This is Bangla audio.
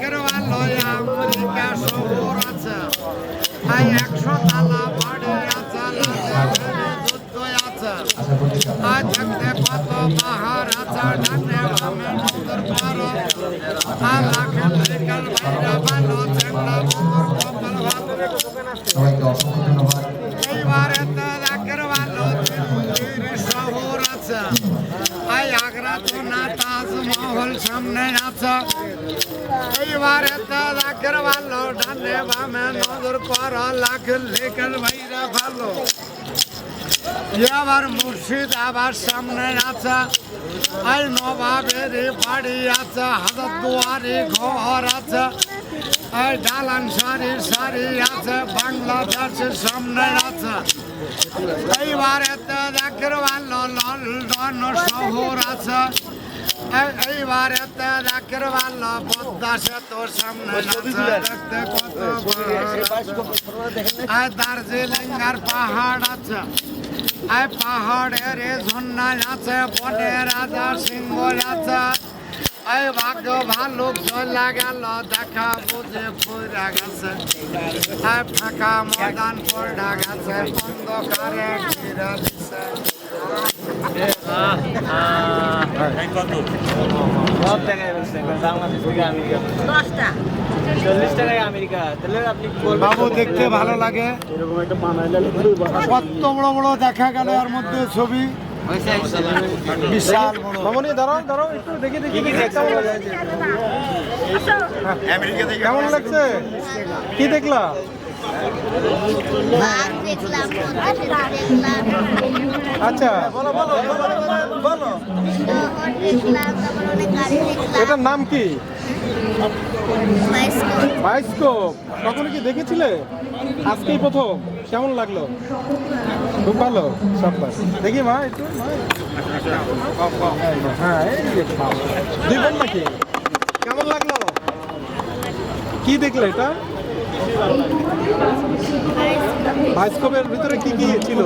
দেখের ভালো আমেরিকা শহর আছে 100 তালা বাড়ি আছে যুদ্ধ আছে দেখতে কত পাহাড় আছে ডানে বামে নদীর পার লাখের বিকাল বাইরে ভালো চেংড়া বন্ধুর কপাল ভালো সবাইকে অসংখ্য ধন্যবাদ। এইবারে তো দেখের ভালো শহর আছে আগ্রা তো না তাজমহল সামনে আছে এইবারে তো দেখের ভালো ডানে বামে নজর পর লাখ লেখের বাইরে ভালো আবার মুর্শিদাবাদ সামনে আছে এই নবাবের বাড়ি আছে হাজার দুয়ারি ঘর আছে এই ডালান সারি সারি আছে বাংলাদেশের সামনে আছে এইবারে তো দেখের ভালো লন্ডন শহর আছে এইবারে তো দেখের ভালো পদ্মা সেতুর সামনে আছে দেখতে কত দার্জিলিং আর পাহাড় আছে এই পাহাড়ের ঝর্ণা আছে বনে রাজা সিংহ আছে এই ভাগ্য ভালুক চলে গেল দেখা বুঝে ফুরা গেছে এই ফাঁকা ময়দান পড়া গেছে অন্ধকারে ঘিরে দিছে সব টাকায় বাংলাদেশ থেকে আমেরিকা 40 টাকায় আমেরিকা তাহলে আপনি বাবু দেখতে ভালো লাগে কত বড় বড় দেখা গেল এর মধ্যে ছবি বিশাল বড় মামনি দাঁড়াও একটু দেখি আমেরিকা থেকে কেমন লাগছে কি দেখলা দেখলাম দেখলাম আচ্ছা দেখলাম তারপর অনেক গাড়ি দেখলাম এটার নাম কি বায়োস্কোপ কখনো কি দেখেছিলে আজকেই প্রথম কেমন লাগলো খুব ভালো সাব্বাস দেখি মা একটু হ্যাঁ এই যে খাও। দুই বোন নাকি কেমন লাগলো কি দেখলে এটা বায়োস্কোপের ভিতরে কি কি ছিল